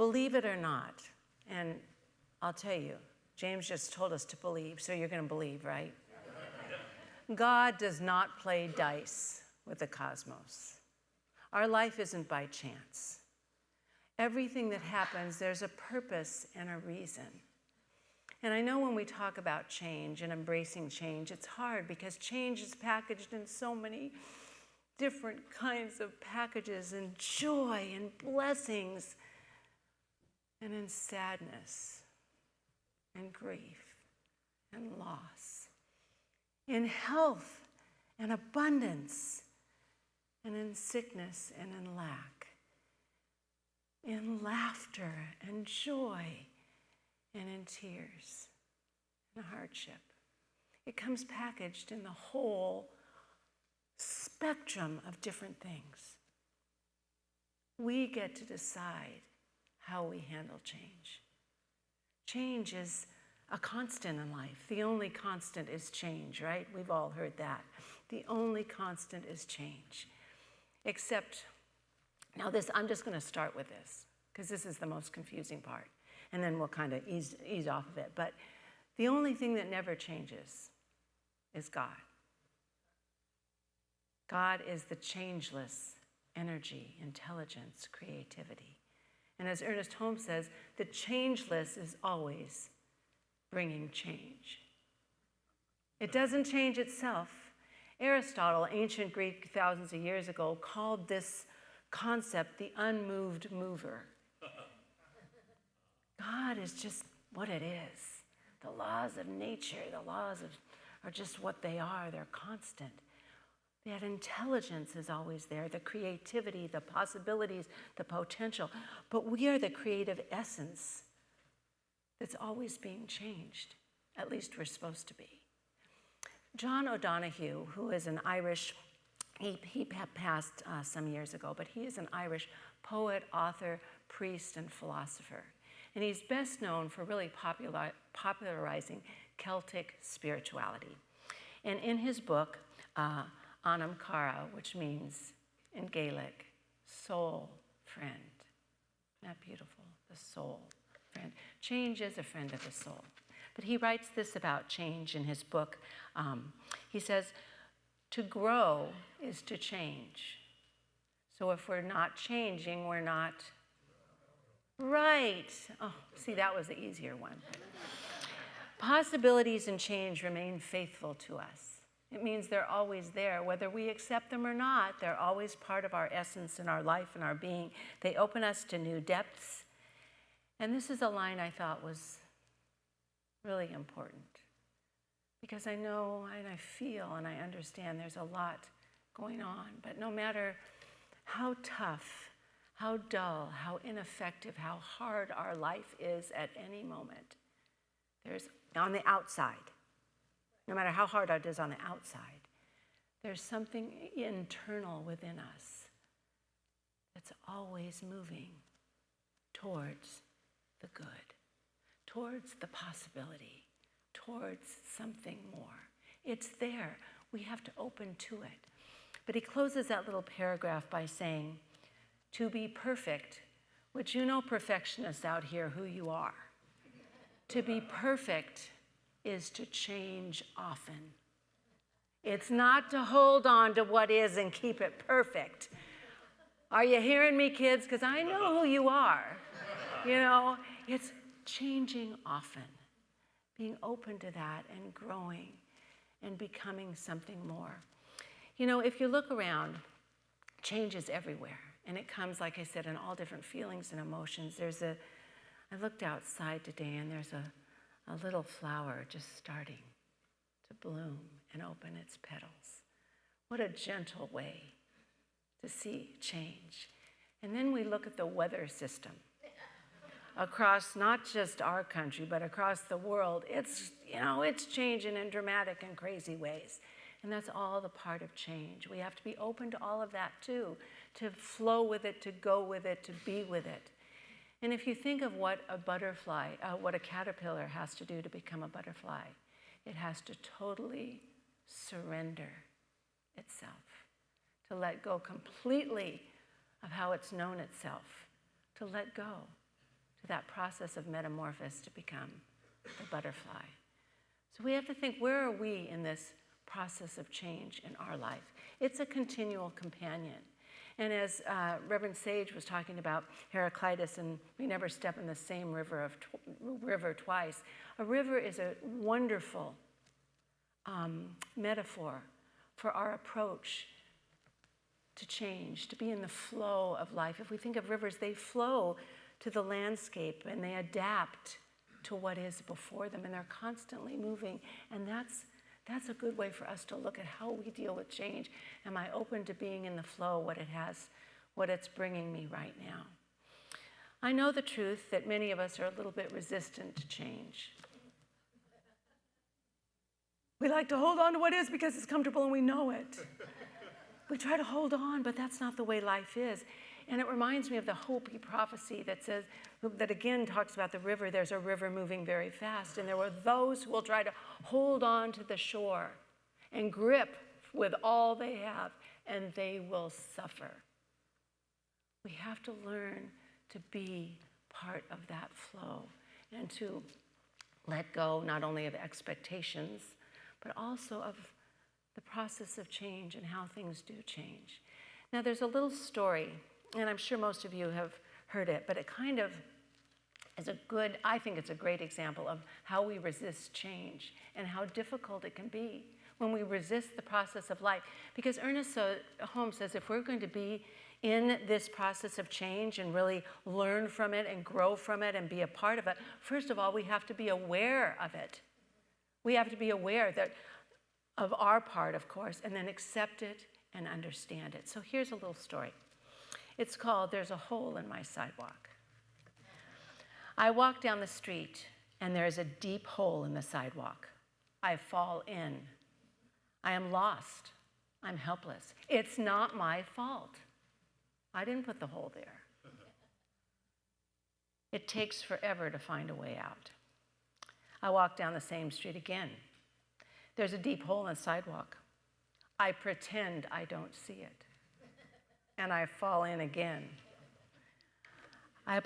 believe it or not, and I'll tell you, James just told us to believe, so you're going to believe, right? God does not play dice with the cosmos. Our life isn't by chance. Everything that happens, there's a purpose and a reason. And I know when we talk about change and embracing change, it's hard because change is packaged in so many different kinds of packages, and joy and blessings, and in sadness and grief and loss, in health and abundance, and in sickness and in lack, in laughter and joy, and in tears and hardship. It comes packaged in the whole spectrum of different things. We get to decide how we handle change. Change is a constant in life. The only constant is change, right? We've all heard that. The only constant is change. Except, now this, I'm just going to start with this, because this is the most confusing part. And then we'll kind of ease off of it. But the only thing that never changes is God. God is the changeless energy, intelligence, creativity. And as Ernest Holmes says, the changeless is always bringing change. It doesn't change itself. Aristotle, ancient Greek thousands of years ago, called this concept the unmoved mover. God is just what it is. The laws of nature, are just what they are. They're constant. That intelligence is always there, the creativity, the possibilities, the potential. But we are the creative essence that's always being changed. At least we're supposed to be. John O'Donoghue, who is an Irish, he passed some years ago, but he is an Irish poet, author, priest, and philosopher. And he's best known for really popularizing Celtic spirituality. And in his book, Anam Cara, which means in Gaelic, soul friend. Isn't that beautiful? The soul friend. Change is a friend of the soul. But he writes this about change in his book. He says, to grow is to change. So if we're not changing, we're not right. Oh, see, that was the easier one. Possibilities and change remain faithful to us. It means they're always there. Whether we accept them or not, they're always part of our essence and our life and our being. They open us to new depths. And this is a line I thought was really important. Because I know and I feel and I understand there's a lot going on. But no matter how tough, how dull, how ineffective, how hard our life is at any moment, there's on the outside, no matter how hard it is on the outside, there's something internal within us that's always moving towards the good, towards the possibility, towards something more. It's there. We have to open to it. But he closes that little paragraph by saying, to be perfect, which you know perfectionists out here who you are. To be perfect is to change often. It's not to hold on to what is and keep it perfect. Are you hearing me, kids? Because I know who you are. You know, it's changing often, being open to that and growing and becoming something more. You know, if you look around, change is everywhere. And it comes, like I said, in all different feelings and emotions. I looked outside today and there's a little flower just starting to bloom and open its petals. What a gentle way to see change. And then we look at the weather system across not just our country, but across the world. It's changing in dramatic and crazy ways. And that's all the part of change. We have to be open to all of that too, to flow with it, to go with it, to be with it. And if you think of what a caterpillar has to do to become a butterfly, it has to totally surrender itself, to let go completely of how it's known itself, to let go for that process of metamorphosis to become the butterfly. So we have to think, where are we in this process of change in our life? It's a continual companion. And as Reverend Sage was talking about Heraclitus, and we never step in the same river twice, a river is a wonderful metaphor for our approach to change, to be in the flow of life. If we think of rivers, they flow to the landscape and they adapt to what is before them, and they're constantly moving. And that's a good way for us to look at how we deal with change. Am I open to being in the flow, what it's bringing me right now? I know the truth that many of us are a little bit resistant to change. We like to hold on to what is because it's comfortable and we know it. We try to hold on, but that's not the way life is. And it reminds me of the Hopi prophecy that again talks about the river. There's a river moving very fast, and there were those who will try to hold on to the shore and grip with all they have, and they will suffer. We have to learn to be part of that flow and to let go not only of expectations, but also of the process of change and how things do change. Now, there's a little story, and I'm sure most of you have heard it, but it kind of is I think it's a great example of how we resist change and how difficult it can be when we resist the process of life. Because Ernest Holmes says if we're going to be in this process of change and really learn from it and grow from it and be a part of it, first of all, we have to be aware of it. We have to be aware of our part, of course, and then accept it and understand it. So here's a little story. It's called There's a Hole in My Sidewalk. I walk down the street, and there's a deep hole in the sidewalk. I fall in. I am lost. I'm helpless. It's not my fault. I didn't put the hole there. It takes forever to find a way out. I walk down the same street again. There's a deep hole in the sidewalk. I pretend I don't see it. And I fall in again. I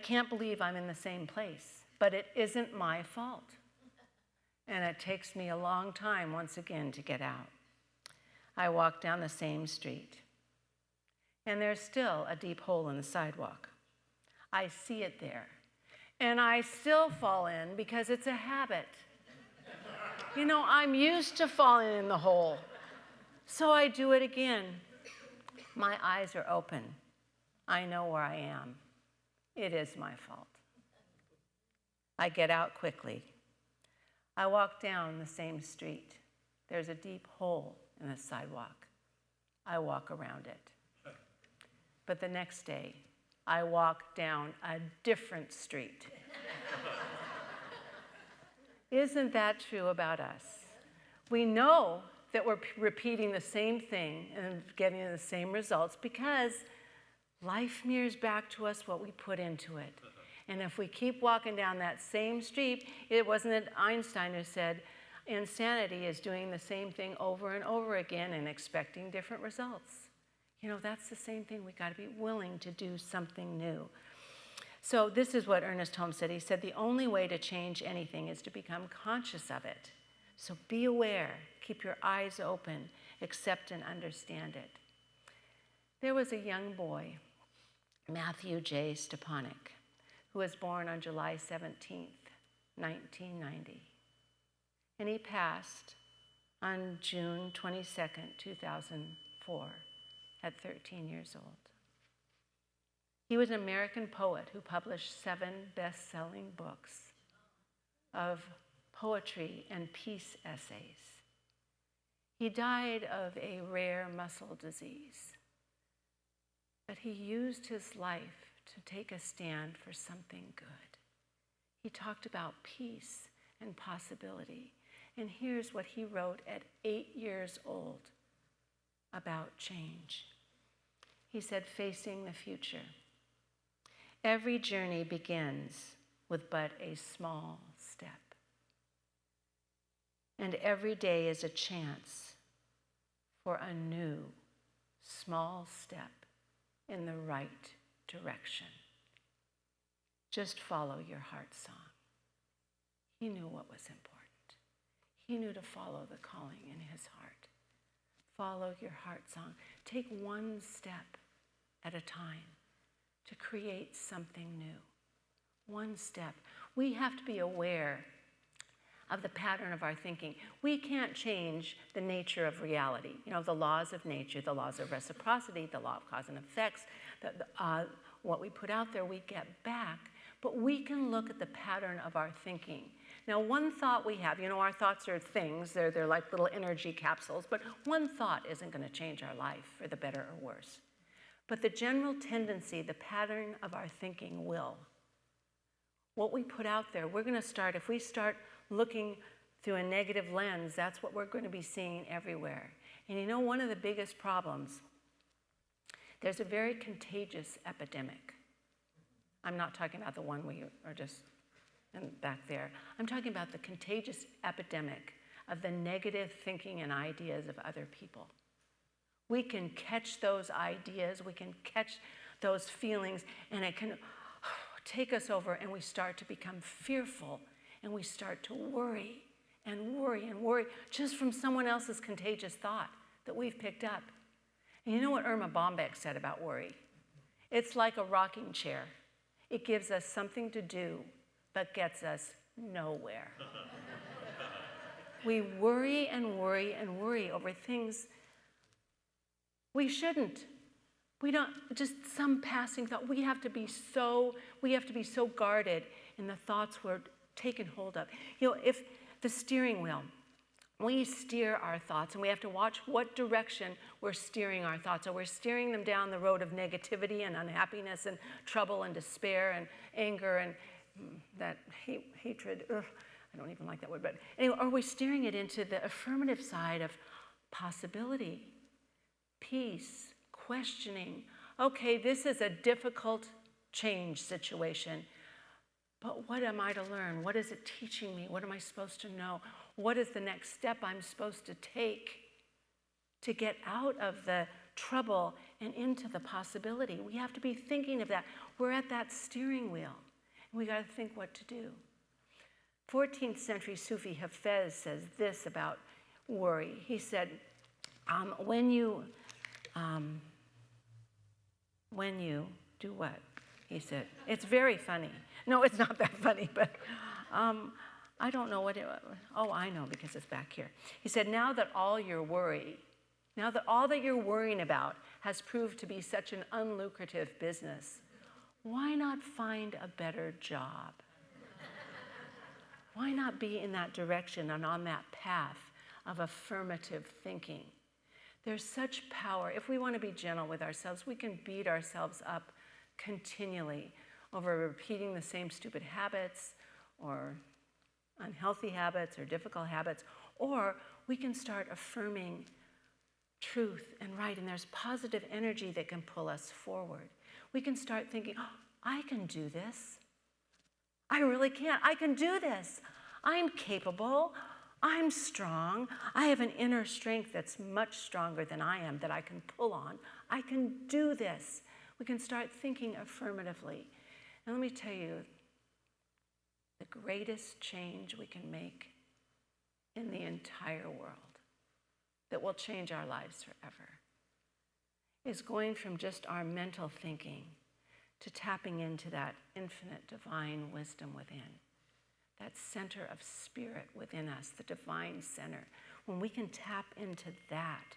can't believe I'm in the same place, but it isn't my fault. And it takes me a long time once again to get out. I walk down the same street, and there's still a deep hole in the sidewalk. I see it there, and I still fall in because it's a habit. You know, I'm used to falling in the hole, so I do it again. My eyes are open. I know where I am. It is my fault. I get out quickly. I walk down the same street. There's a deep hole in the sidewalk. I walk around it. But the next day, I walk down a different street. Isn't that true about us? We know that we're repeating the same thing and getting the same results because life mirrors back to us what we put into it. And if we keep walking down that same street, it wasn't it Einstein who said, insanity is doing the same thing over and over again and expecting different results. You know, that's the same thing. We got to be willing to do something new. So this is what Ernest Holmes said. He said, the only way to change anything is to become conscious of it. So be aware, keep your eyes open, accept and understand it. There was a young boy, Matthew J. Stepanek, who was born on July 17th, 1990. And he passed on June 22nd, 2004, at 13 years old. He was an American poet who published 7 best-selling books of poetry and peace essays. He died of a rare muscle disease, but he used his life to take a stand for something good. He talked about peace and possibility. And here's what he wrote at 8 years old about change. He said, facing the future. Every journey begins with but a small step. And every day is a chance for a new, small step in the right direction. Just follow your heart song. He knew what was important. He knew to follow the calling in his heart. Follow your heart song. Take one step at a time to create something new. One step. We have to be aware of the pattern of our thinking. We can't change the nature of reality. You know, the laws of nature, the laws of reciprocity, the law of cause and effects, what we put out there, we get back. But we can look at the pattern of our thinking. Now, one thought we have, you know, our thoughts are things, they're like little energy capsules, but one thought isn't going to change our life for the better or worse. But the general tendency, the pattern of our thinking will. What we put out there, we're going to start, if we start looking through a negative lens, that's what we're going to be seeing everywhere. And you know, one of the biggest problems, there's a very contagious epidemic. I'm not talking about the one we are just back there. I'm talking about the contagious epidemic of the negative thinking and ideas of other people. We can catch those ideas, we can catch those feelings, and it can take us over, and we start to become fearful, and we start to worry and worry and worry just from someone else's contagious thought that we've picked up. And you know what Irma Bombeck said about worry? It's like a rocking chair. It gives us something to do, but gets us nowhere. We worry and worry and worry over things we shouldn't. We don't, just some passing thought. We have to be so guarded in the thoughts we're taken hold of. You know, if the steering wheel, we steer our thoughts, and we have to watch what direction we're steering our thoughts. So we're steering them down the road of negativity and unhappiness and trouble and despair and anger and that hatred. Ugh, I don't even like that word, but anyway, are we steering it into the affirmative side of possibility, peace, questioning? Okay, this is a difficult change situation, but what am I to learn? What is it teaching me? What am I supposed to know? What is the next step I'm supposed to take to get out of the trouble and into the possibility? We have to be thinking of that. We're at that steering wheel. We got to think what to do. 14th century Sufi Hafez says this about worry. He said, when you do what? He said, it's very funny. No, it's not that funny, but I don't know what it was. Oh, I know, because it's back here. He said, now that all that you're worrying about has proved to be such an unlucrative business, why not find a better job? Why not be in that direction and on that path of affirmative thinking? There's such power. If we want to be gentle with ourselves, we can beat ourselves up continually over repeating the same stupid habits or unhealthy habits or difficult habits, or we can start affirming truth and right, and there's positive energy that can pull us forward. We can start thinking, oh, I can do this. I really can. I can do this. I'm capable. I'm strong. I have an inner strength that's much stronger than I am that I can pull on. I can do this. We can start thinking affirmatively. And let me tell you, the greatest change we can make in the entire world that will change our lives forever is going from just our mental thinking to tapping into that infinite divine wisdom within, that center of spirit within us, the divine center. When we can tap into that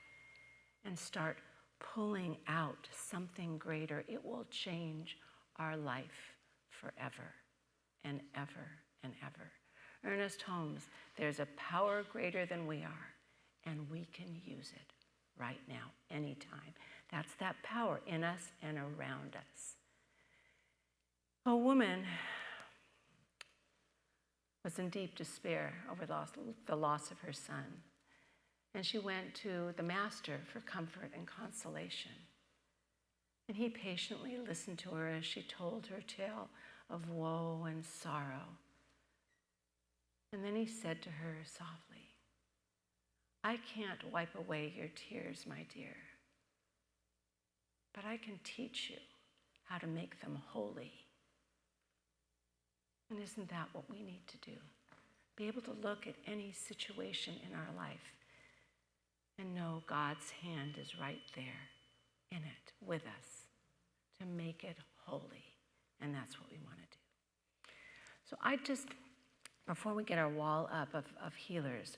and start pulling out something greater, it will change our life forever and ever and ever. Ernest Holmes, there's a power greater than we are, and we can use it right now, anytime. That's that power in us and around us. A woman was in deep despair over the loss of her son, and she went to the master for comfort and consolation. And he patiently listened to her as she told her tale of woe and sorrow. And then he said to her softly, I can't wipe away your tears, my dear, but I can teach you how to make them holy. And isn't that what we need to do? Be able to look at any situation in our life and know God's hand is right there in it with us to make it holy. And that's what we want to do. So before we get our wall up of healers,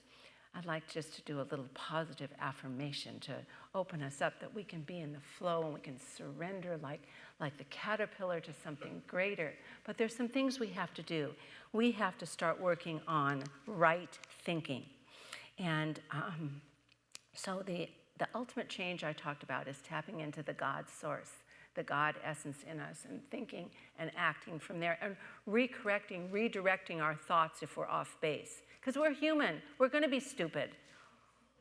I'd like just to do a little positive affirmation to open us up that we can be in the flow and we can surrender like the caterpillar to something greater. But there's some things we have to do. We have to start working on right thinking. And so the ultimate change I talked about is tapping into the God source, the God essence in us, and thinking and acting from there, and redirecting our thoughts if we're off base. Because we're human. We're going to be stupid.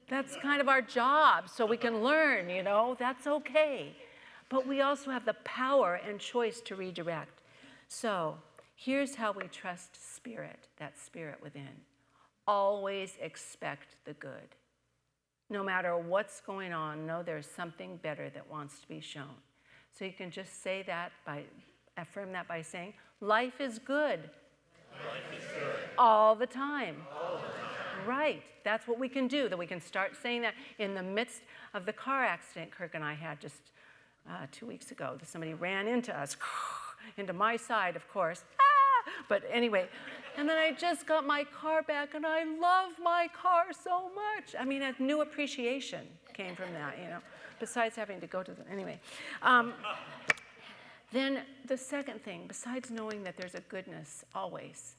That's kind of our job, so we can learn, That's okay. But we also have the power and choice to redirect. So here's how we trust spirit, that spirit within. Always expect the good. No matter what's going on, know there's something better that wants to be shown. So you can just affirm that by saying, life is good. Life is good. All the time. All the time. Right. That's what we can do, that we can start saying that in the midst of the car accident Kirk and I had just 2 weeks ago. Somebody ran into us, into my side, of course. But anyway, and then I just got my car back, and I love my car so much. I mean, a new appreciation came from that, besides having to go to anyway. Then the second thing, besides knowing that there's a goodness always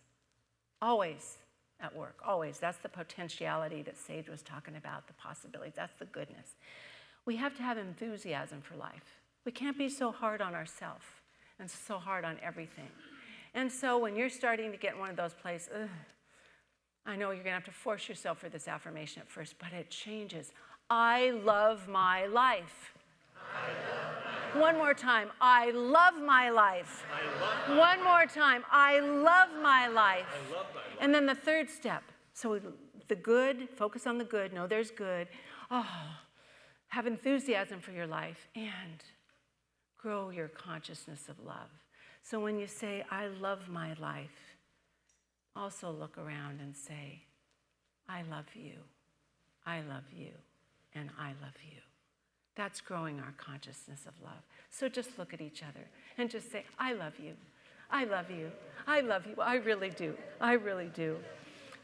at work, always. That's the potentiality that Sage was talking about, the possibilities. That's the goodness. We have to have enthusiasm for life. We can't be so hard on ourselves and so hard on everything. And so when you're starting to get in one of those places, I know you're going to have to force yourself for this affirmation at first, but it changes. I love my life. I love my life. One more time. I love my life. One more time. I love my life. I love my life. And then the third step. So the good, focus on the good. Know there's good. Have enthusiasm for your life and grow your consciousness of love. So when you say, I love my life, also look around and say, I love you, and I love you. That's growing our consciousness of love. So just look at each other and just say, I love you, I love you, I love you. I really do, I really do.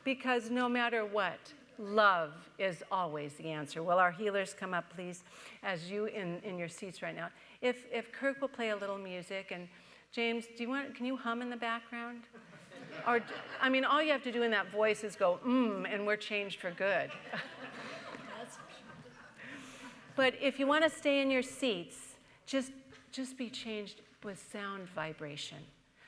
Because no matter what, love is always the answer. Will our healers come up, please, as you in your seats right now? If Kirk will play a little music, and James, can you hum in the background? Or, all you have to do in that voice is go, and we're changed for good. But if you want to stay in your seats, just be changed with sound vibration.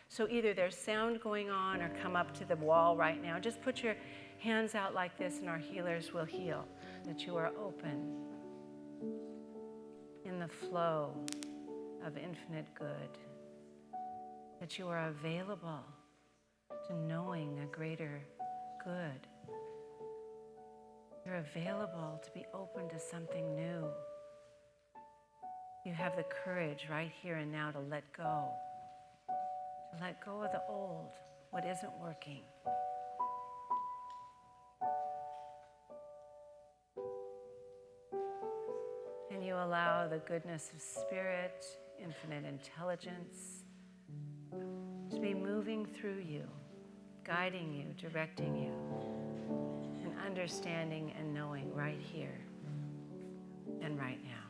So either there's sound going on or come up to the wall right now. Just put your hands out like this and our healers will heal. That you are open in the flow of infinite good. That you are available to knowing a greater good. You're available to be open to something new. You have the courage right here and now to let go. To let go of the old, what isn't working. And you allow the goodness of spirit, infinite intelligence, to be moving through you, guiding you, directing you, and understanding and knowing right here and right now.